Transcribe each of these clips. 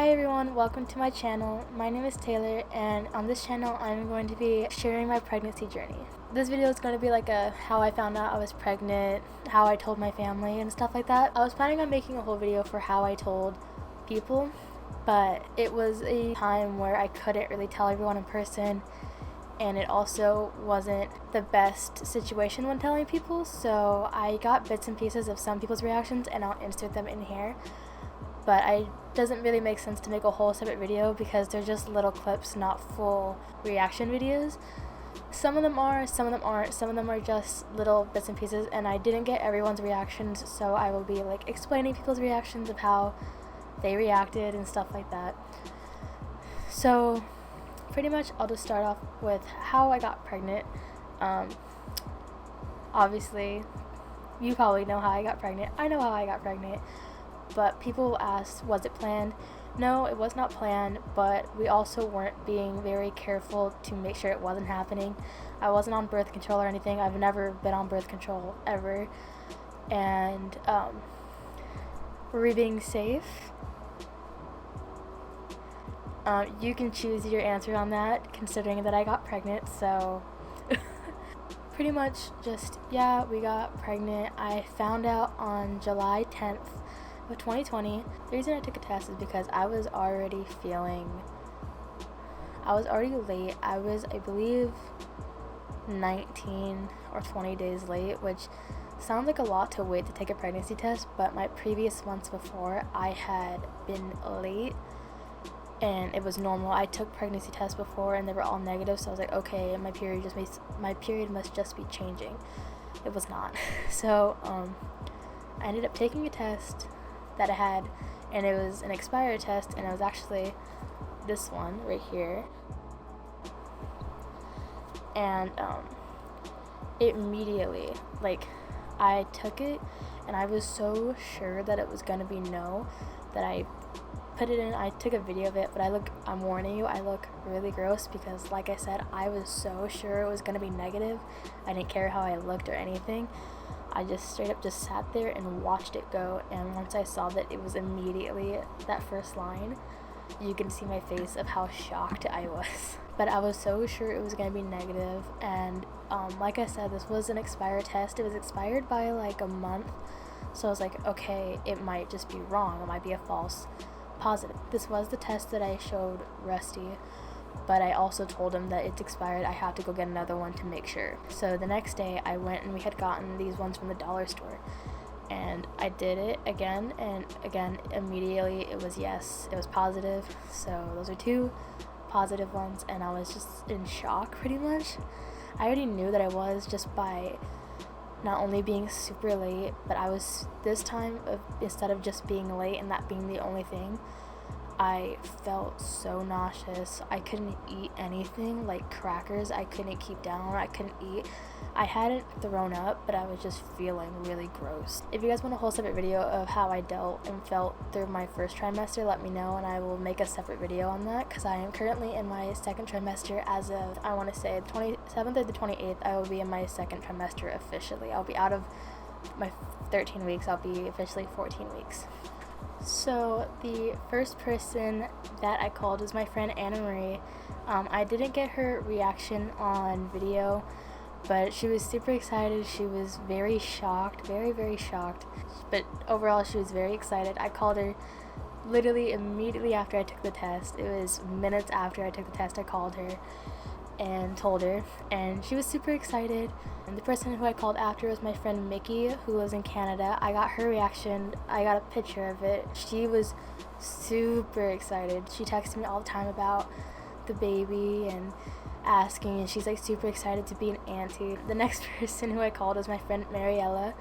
Hi everyone, welcome to my channel. My name is Taylor, and on this channel I'm going to be sharing my pregnancy journey. This video is going to be like a how I found out I was pregnant, how I told my family and stuff like that. I was planning on making a whole video for how I told people, but it was a time where I couldn't really tell everyone in person, and it also wasn't the best situation when telling people, so I got bits and pieces of some people's reactions and I'll insert them in here. But it doesn't really make sense to make a whole separate video because they're just little clips, not full reaction videos. Some of them are, some of them aren't, some of them are just little bits and pieces, and I didn't get everyone's reactions, so I will be like explaining people's reactions of how they reacted and stuff like that. So pretty much I'll just start off with how I got pregnant. Obviously you probably know how I got pregnant. I know how I got pregnant. But people ask, was it planned? No, it was not planned, but we also weren't being very careful to make sure it wasn't happening. I wasn't on birth control or anything. I've never been on birth control ever. And were we being safe? You can choose your answer on that, considering that I got pregnant, so pretty much just, yeah, we got pregnant. I found out on July 10th of 2020. The reason I took a test is because I was already late. I was, I believe, 19 or 20 days late, which sounds like a lot to wait to take a pregnancy test, but my previous months before I had been late and it was normal. I took pregnancy tests before and they were all negative, so I was like, okay, my period must just be changing. It was not. So I ended up taking a test that I had, and it was an expired test, and it was actually this one right here. And immediately, like, I took it and I was so sure that it was gonna be no that I put it in. I took a video of it, but I'm warning you, I look really gross because, like I said, I was so sure it was gonna be negative. I didn't care how I looked or anything. I just straight up just sat there and watched it go, and once I saw that it was immediately that first line, you can see my face of how shocked I was. But I was so sure it was going to be negative, and like I said, this was an expired test. It was expired by like a month, so I was like, okay, it might just be wrong. It might be a false positive. This was the test that I showed Rusty, but I also told him that it's expired. I have to go get another one to make sure. So the next day I went and we had gotten these ones from the dollar store, and I did it again, and again immediately it was yes, it was positive. So those are two positive ones, and I was just in shock pretty much. I already knew that I was just by not only being super late, but I was this time, instead of just being late and that being the only thing, I felt so nauseous. I couldn't eat anything, like crackers I couldn't keep down. I couldn't eat. I hadn't thrown up, but I was just feeling really gross. If you guys want a whole separate video of how I dealt and felt through my first trimester, let me know and I will make a separate video on that, because I am currently in my second trimester. As of, I want to say, the 27th or the 28th, I will be in my second trimester officially. I'll be out of my 13 weeks. I'll be officially 14 weeks. So the first person that I called was my friend Anna Marie. I didn't get her reaction on video, but she was super excited. She was very shocked, very, very shocked. But overall, she was very excited. I called her literally immediately after I took the test. It was minutes after I took the test. I called her and told her, and she was super excited. And the person who I called after was my friend Mickey, who lives in Canada. I got her reaction. I got a picture of it. She was super excited. She texted me all the time about the baby and asking, and she's like super excited to be an auntie. The next person who I called was my friend Mariella.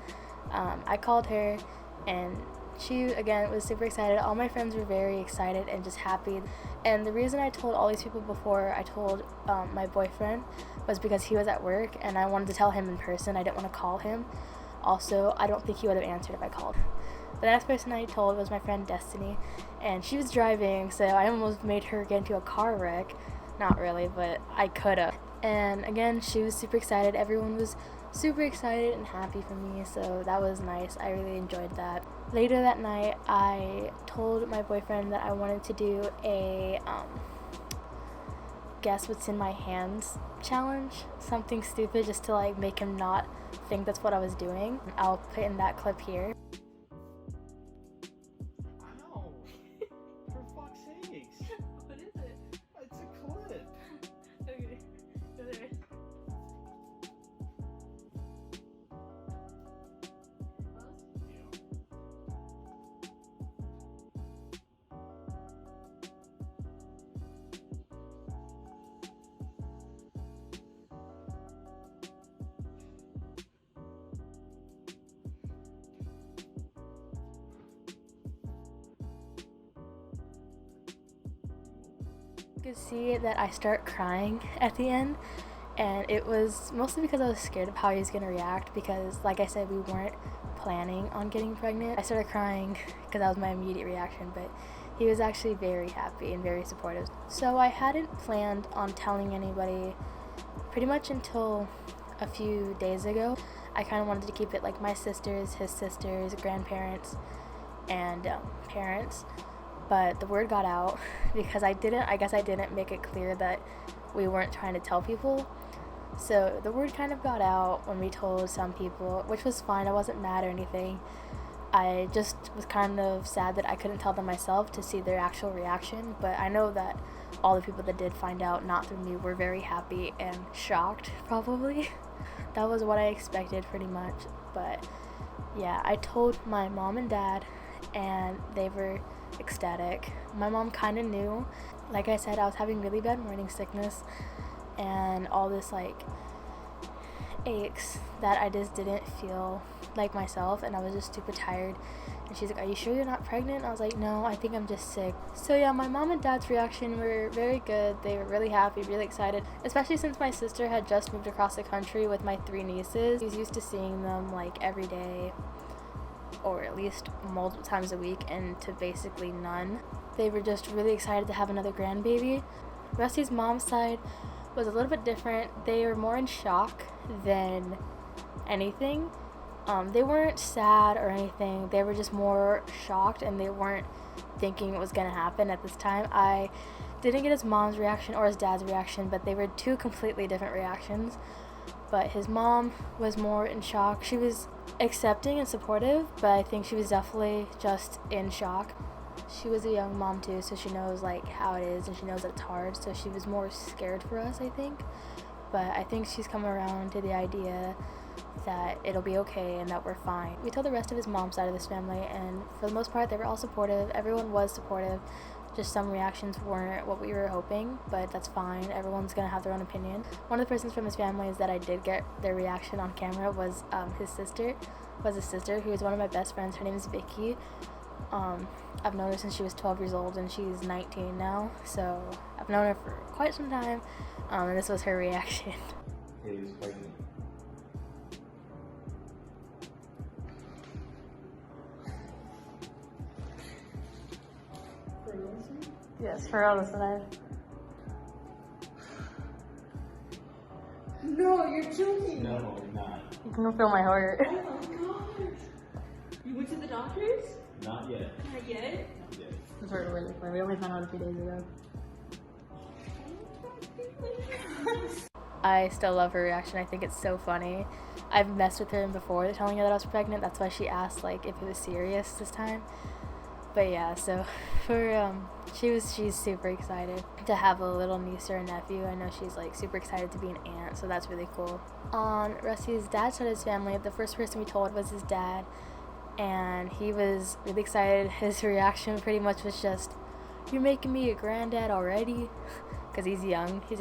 I called her, and she again was super excited. All my friends were very excited and just happy. And the reason I told all these people before I told my boyfriend was because he was at work and I wanted to tell him in person. I didn't want to call him. Also, I don't think he would have answered if I called. The next person I told was my friend Destiny, and she was driving, so I almost made her get into a car wreck. Not really, but I could have. And again, she was super excited. Everyone was super excited and happy for me, so that was nice. I really enjoyed that. Later that night, I told my boyfriend that I wanted to do a guess what's in my hands challenge, something stupid just to like make him not think that's what I was doing. I'll put in that clip here. Ow! For fuck's sakes! What is it? It's a clip! Okay, go there. You could see that I start crying at the end, and it was mostly because I was scared of how he was going to react, because like I said, we weren't planning on getting pregnant. I started crying because that was my immediate reaction, but he was actually very happy and very supportive. So I hadn't planned on telling anybody pretty much until a few days ago. I kind of wanted to keep it like my sisters, his sisters, grandparents, and parents. But the word got out because I guess I didn't make it clear that we weren't trying to tell people. So the word kind of got out when we told some people, which was fine. I wasn't mad or anything. I just was kind of sad that I couldn't tell them myself to see their actual reaction. But I know that all the people that did find out, not through me, were very happy and shocked, probably. That was what I expected pretty much. But yeah, I told my mom and dad, and they were ecstatic. My mom kind of knew. Like I said, I was having really bad morning sickness and all this like aches that I just didn't feel like myself, and I was just super tired. And she's like, "Are you sure you're not pregnant?" I was like, "No, I think I'm just sick." So yeah, my mom and dad's reaction were very good. They were really happy, really excited, especially since my sister had just moved across the country with my 3 nieces. She was used to seeing them like every day, or at least multiple times a week, and to basically none. They were just really excited to have another grandbaby. Rusty's mom's side was a little bit different. They were more in shock than anything. They weren't sad or anything. They were just more shocked, and they weren't thinking it was going to happen at this time. I didn't get his mom's reaction or his dad's reaction, but they were 2 completely different reactions. But his mom was more in shock. She was accepting and supportive, but I think she was definitely just in shock. She was a young mom too, so she knows like how it is, and she knows that it's hard, so she was more scared for us, I think. But I think she's come around to the idea that it'll be okay and that we're fine. We told the rest of his mom's side of his family, and for the most part they were all supportive. Everyone was supportive. Just some reactions weren't what we were hoping, but that's fine. Everyone's gonna have their own opinion. One of the persons from his family that I did get their reaction on camera was his sister, who is one of my best friends. Her name is Vicky. I've known her since she was 12 years old, and she's 19 now, so I've known her for quite some time, and this was her reaction. He was pregnant. Yes, for all listening. No, you're joking. No, not. You can feel my heart. Oh my god. You went to the doctors? Not yet. Not yet? Not yet. It's really funny. We only found out a few days ago. I still love her reaction. I think it's so funny. I've messed with her before telling her that I was pregnant. That's why she asked like if it was serious this time. But yeah, so for she's super excited to have a little niece or a nephew. I know she's like super excited to be an aunt, so that's really cool. On Rusty's dad's side of his family, the first person we told was his dad, and he was really excited. His reaction pretty much was just, "You're making me a granddad already?" Because he's young. He'd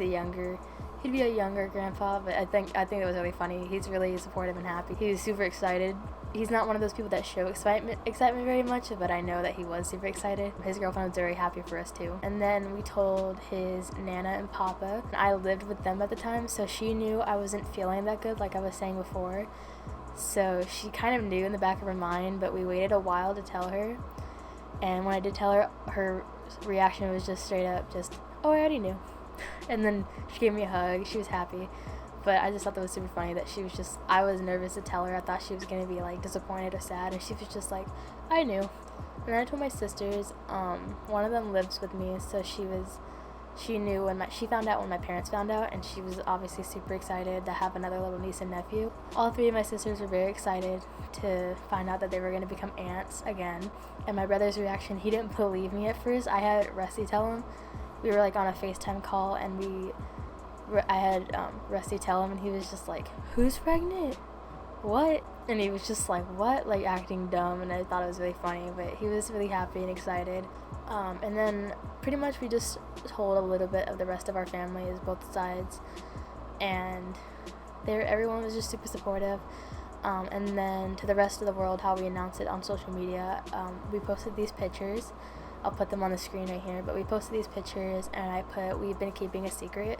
be a younger grandpa, but I think it was really funny. He's really supportive and happy. He was super excited. He's not one of those people that show excitement very much, but I know that he was super excited. His girlfriend was very happy for us too. And then we told his Nana and Papa. I lived with them at the time, so she knew I wasn't feeling that good, like I was saying before. So she kind of knew in the back of her mind, but we waited a while to tell her. And when I did tell her, her reaction was just straight up just, "Oh, I already knew." And then she gave me a hug. She was happy. But I just thought that was super funny that she was just, I was nervous to tell her. I thought she was going to be like disappointed or sad, and she was just like, I knew. And then I told my sisters, one of them lives with me, so she knew when she found out when my parents found out, and she was obviously super excited to have another little niece and nephew. All three of my sisters were very excited to find out that they were going to become aunts again. And my brother's reaction, he didn't believe me at first. I had Rusty tell him. We were like on a FaceTime call, and I had Rusty tell him, and he was just like, who's pregnant? What? And he was just like, what? Like acting dumb, and I thought it was really funny, but he was really happy and excited. And then pretty much we just told a little bit of the rest of our families, both sides, and everyone was just super supportive. And then to the rest of the world, how we announced it on social media, we posted these pictures. I'll put them on the screen right here, but we posted these pictures, and I put, we've been keeping a secret,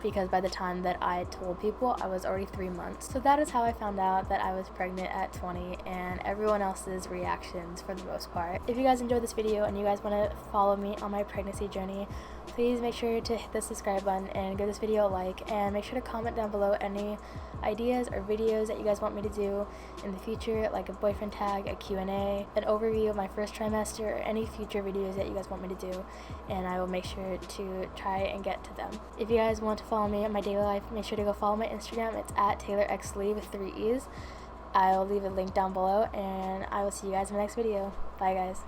because by the time that I told people, I was already 3 months. So that is how I found out that I was pregnant at 20, and everyone else's reactions for the most part. If you guys enjoyed this video and you guys want to follow me on my pregnancy journey, please make sure to hit the subscribe button and give this video a like, and make sure to comment down below any ideas or videos that you guys want me to do in the future, like a boyfriend tag, a Q&A, an overview of my first trimester, or any future videos that you guys want me to do, and I will make sure to try and get to them. If you guys want to follow me in my daily life, make sure to go follow my Instagram. It's at TaylorXLee with 3 E's. I'll leave a link down below, and I will see you guys in the next video. Bye guys.